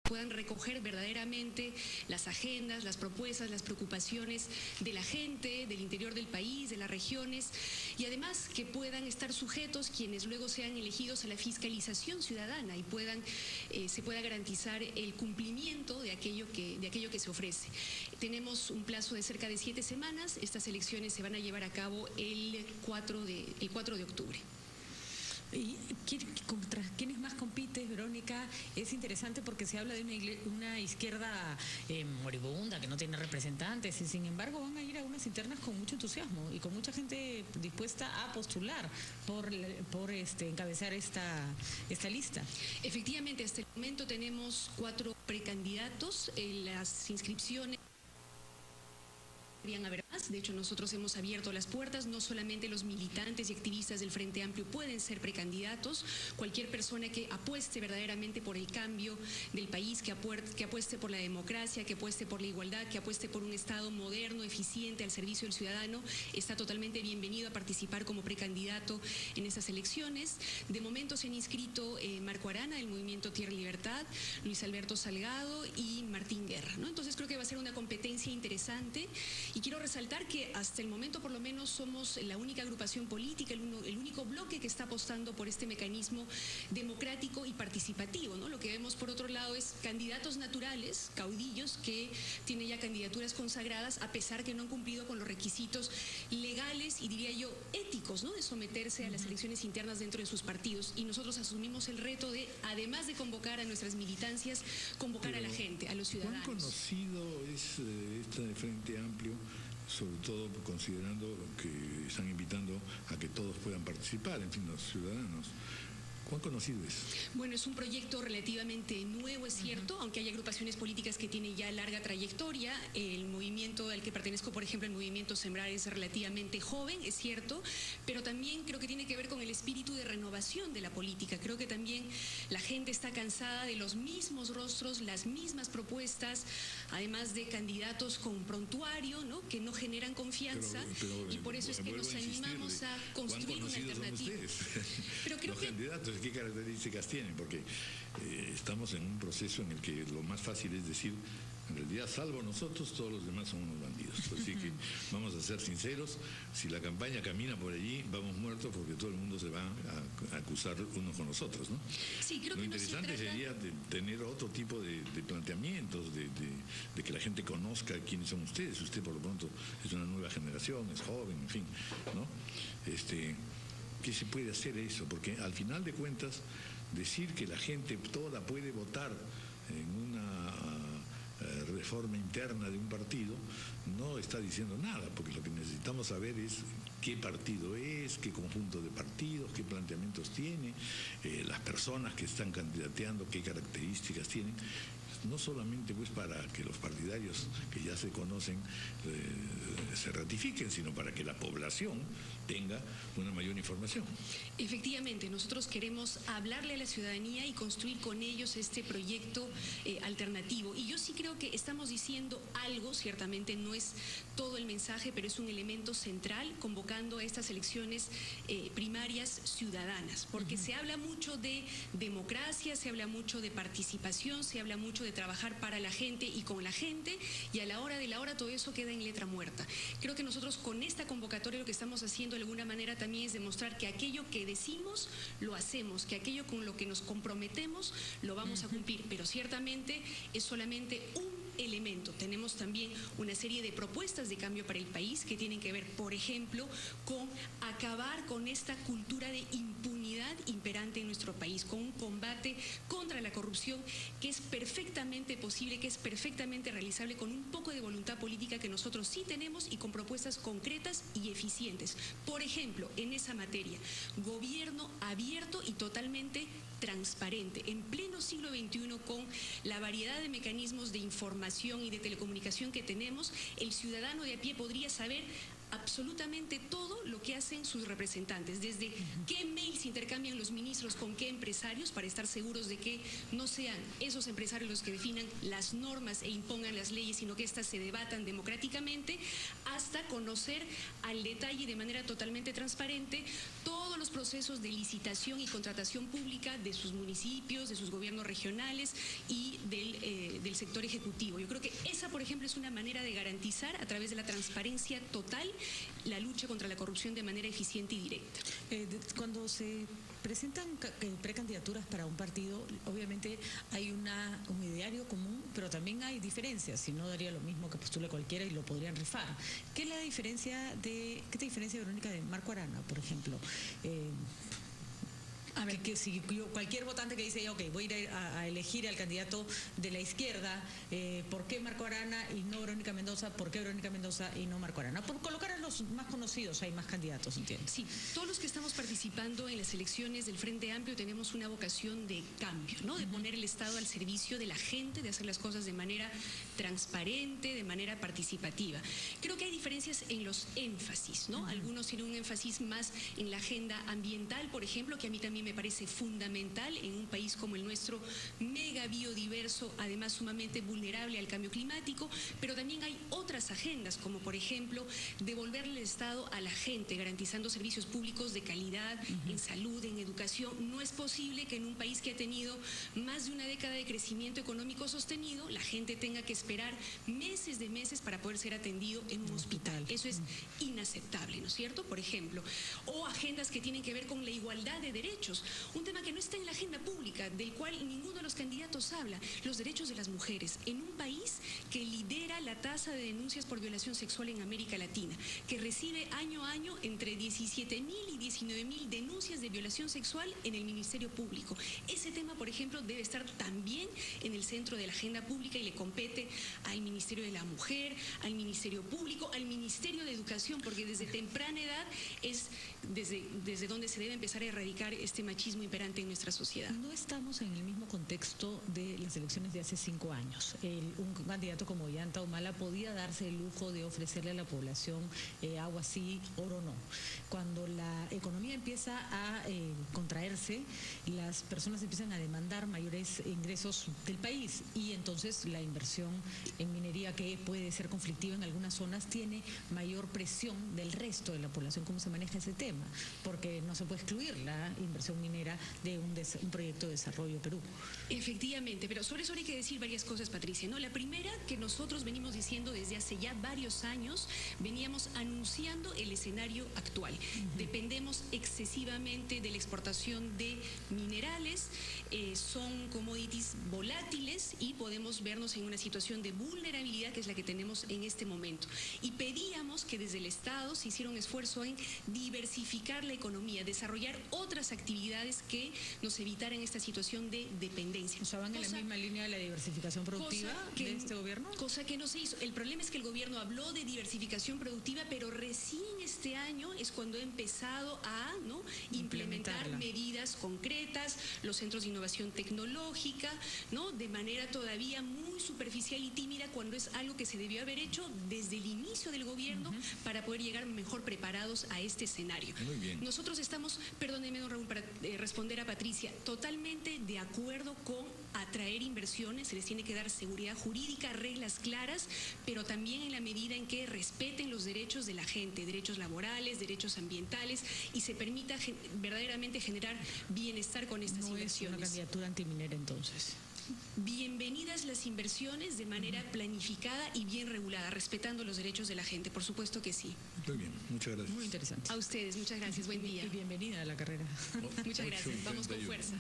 puedan recoger verdaderamente las agendas, las propuestas, las preocupaciones de la gente, del interior del país, de las regiones, y además que puedan estar sujetos quienes luego sean elegidos a la fiscalización ciudadana y se pueda garantizar el cumplimiento de aquello que se ofrece. Tenemos un plazo de cerca de 7 semanas. Estas elecciones se van a llevar a cabo el 4 de octubre. ¿Y contra quiénes más compites, Verónica? Es interesante porque se habla de una izquierda moribunda, que no tiene representantes, y sin embargo van a ir a unas internas con mucho entusiasmo y con mucha gente dispuesta a postular por encabezar esta lista. Efectivamente, hasta el momento tenemos 4 precandidatos. Las inscripciones haber más. De hecho, nosotros hemos abierto las puertas. No solamente los militantes y activistas del Frente Amplio pueden ser precandidatos. Cualquier persona que apueste verdaderamente por el cambio del país, que apueste por la democracia, que apueste por la igualdad, que apueste por un Estado moderno, eficiente, al servicio del ciudadano, está totalmente bienvenido a participar como precandidato en esas elecciones. De momento se han inscrito Marco Arana, del Movimiento Tierra y Libertad, Luis Alberto Salgado y Martín Guerra, ¿no? Entonces creo que va a ser una competencia interesante. Y quiero resaltar que hasta el momento por lo menos somos la única agrupación política, el único bloque que está apostando por este mecanismo democrático y participativo, ¿no? Lo que vemos por otro lado es candidatos naturales, caudillos que tienen ya candidaturas consagradas a pesar que no han cumplido con los requisitos legales y diría yo éticos, ¿no? De someterse a las elecciones internas dentro de sus partidos. Y nosotros asumimos el reto de, además de convocar a nuestras militancias, convocar a la gente, a los ciudadanos. ¿Cuán conocido es este Frente Amplio, sobre todo considerando que están invitando a que todos puedan participar, en fin, los ciudadanos? ¿Cuán conocido es? Bueno, es un proyecto relativamente nuevo, es cierto, aunque hay agrupaciones políticas que tienen ya larga trayectoria. El movimiento al que pertenezco, por ejemplo, el movimiento Sembrar, es relativamente joven, es cierto, pero también creo que tiene que ver con el espíritu de renovación de la política. Creo que también la gente está cansada de los mismos rostros, las mismas propuestas, además de candidatos con prontuario, ¿no? Que no generan confianza, y por eso es que nos animamos a construir una alternativa. Pero creo que ¿qué características tienen? Porque estamos en un proceso en el que lo más fácil es decir, en realidad, salvo nosotros, todos los demás son unos bandidos. Así que vamos a ser sinceros, si la campaña camina por allí, vamos muertos porque todo el mundo se va a acusar unos con los otros, ¿no? Sí, creo lo que interesante sería tener otro tipo de planteamientos, de que la gente conozca quiénes son ustedes. Usted, por lo pronto, es una nueva generación, es joven, en fin, ¿no? ¿Qué se puede hacer eso? Porque al final de cuentas, decir que la gente toda puede votar en una reforma interna de un partido no está diciendo nada, porque lo que necesitamos saber es qué partido es, qué conjunto de partidos, qué planteamientos tiene, las personas que están candidateando, qué características tienen. No solamente pues para que los partidarios que ya se conocen se ratifiquen, sino para que la población tenga una mayor información. Efectivamente, nosotros queremos hablarle a la ciudadanía y construir con ellos este proyecto alternativo. Y yo sí creo que estamos diciendo algo, ciertamente no es todo el mensaje, pero es un elemento central convocando a estas elecciones primarias ciudadanas, porque se habla mucho de democracia, se habla mucho de participación, se habla mucho de trabajar para la gente y con la gente, y a la hora de la hora todo eso queda en letra muerta. Creo que nosotros con esta convocatoria lo que estamos haciendo de alguna manera también es demostrar que aquello que decimos lo hacemos, que aquello con lo que nos comprometemos lo vamos a cumplir, pero ciertamente es solamente un elemento. Tenemos también una serie de propuestas de cambio para el país que tienen que ver, por ejemplo, con acabar con esta cultura de impunidad imperante en nuestro país, con un combate contra la corrupción que es perfectamente posible, que es perfectamente realizable con un poco de voluntad política que nosotros sí tenemos y con propuestas concretas y eficientes. Por ejemplo, en esa materia, gobierno abierto y totalmente transparente. En pleno siglo XXI, con la variedad de mecanismos de información y de telecomunicación que tenemos, el ciudadano de a pie podría saber absolutamente todo lo que hacen sus representantes, desde qué mails intercambian los ministros con qué empresarios para estar seguros de que no sean esos empresarios los que definan las normas e impongan las leyes, sino que éstas se debatan democráticamente, hasta conocer al detalle y de manera totalmente transparente todos los procesos de licitación y contratación pública de sus municipios, de sus gobiernos regionales y del del sector ejecutivo. Yo creo que esa, por ejemplo, es una manera de garantizar a través de la transparencia total la lucha contra la corrupción de manera eficiente y directa. Cuando se presentan precandidaturas para un partido, obviamente hay un ideario común, pero también hay diferencias, si no daría lo mismo que postule cualquiera y lo podrían rifar. ¿Qué te diferencia, Verónica, de Marco Arana, por ejemplo? A ver, que si cualquier votante que dice, ok, voy a ir a elegir al candidato de la izquierda, ¿por qué Marco Arana y no Verónica Mendoza? ¿Por qué Verónica Mendoza y no Marco Arana? Por colocar a los más conocidos, hay más candidatos, ¿entiendes? Sí, todos los que estamos participando en las elecciones del Frente Amplio tenemos una vocación de cambio, ¿no? De poner el Estado al servicio de la gente, de hacer las cosas de manera transparente, de manera participativa. Creo que hay diferencias en los énfasis, ¿no? Algunos tienen un énfasis más en la agenda ambiental, por ejemplo, que a mí también me parece fundamental en un país como el nuestro, mega biodiverso, además sumamente vulnerable al cambio climático, pero también hay otras agendas, como por ejemplo, devolverle el Estado a la gente, garantizando servicios públicos de calidad, en salud, en educación. No es posible que en un país que ha tenido más de una década de crecimiento económico sostenido, la gente tenga que esperar meses de meses para poder ser atendido en un hospital. Eso es inaceptable, ¿no es cierto? Por ejemplo, o agendas que tienen que ver con la igualdad de derechos, un tema que no está en la agenda pública, del cual ninguno de los candidatos habla, los derechos de las mujeres, en un país que lidera la tasa de denuncias por violación sexual en América Latina, que recibe año a año entre 17.000 y 19.000 denuncias de violación sexual en el Ministerio Público. Ese tema, por ejemplo, debe estar también en el centro de la agenda pública y le compete al Ministerio de la Mujer, al Ministerio Público, al Ministerio de Educación, porque desde temprana edad es desde donde se debe empezar a erradicar este machismo imperante en nuestra sociedad. No estamos en el mismo contexto de las elecciones de hace 5 años. Un candidato como Ollanta Humala podía darse el lujo de ofrecerle a la población agua sí, oro no. Cuando la economía empieza a contraerse, las personas empiezan a demandar mayores ingresos del país y entonces la inversión en minería, que puede ser conflictiva en algunas zonas, tiene mayor presión del resto de la población. ¿Cómo se maneja ese tema? Porque no se puede excluir la inversión minera de un proyecto de desarrollo Perú. Efectivamente, pero sobre eso hay que decir varias cosas, Patricia, ¿no? La primera, que nosotros venimos diciendo desde hace ya varios años, veníamos anunciando el escenario actual. Dependemos excesivamente de la exportación de minerales, son commodities volátiles y podemos vernos en una situación de vulnerabilidad que es la que tenemos en este momento. Y pedíamos que desde el Estado se hiciera un esfuerzo en diversificar la economía, desarrollar otras actividades que nos evitaran esta situación de dependencia. O sea, ¿van en la misma línea de la diversificación productiva de este gobierno? Cosa que no se hizo. El problema es que el gobierno habló de diversificación productiva, pero recién este año es cuando ha empezado a implementar medidas concretas, los centros de innovación tecnológica, ¿no? De manera todavía muy superficial y tímida, cuando es algo que se debió haber hecho desde el inicio del gobierno para poder llegar mejor preparados a este escenario. Muy bien. Nosotros estamos, perdóneme, don Raúl, para responder a Patricia, totalmente de acuerdo con atraer inversiones, se les tiene que dar seguridad jurídica, reglas claras, pero también en la medida en que respeten los derechos de la gente, derechos laborales, derechos ambientales, y se permita verdaderamente generar bienestar con estas inversiones. No es una candidatura antiminera entonces. Bienvenidas las inversiones de manera planificada y bien regulada, respetando los derechos de la gente, por supuesto que sí. Muy bien, muchas gracias. Muy interesante. A ustedes, muchas gracias, buen día. Y bienvenida a la carrera. Muchas gracias, vamos con fuerza.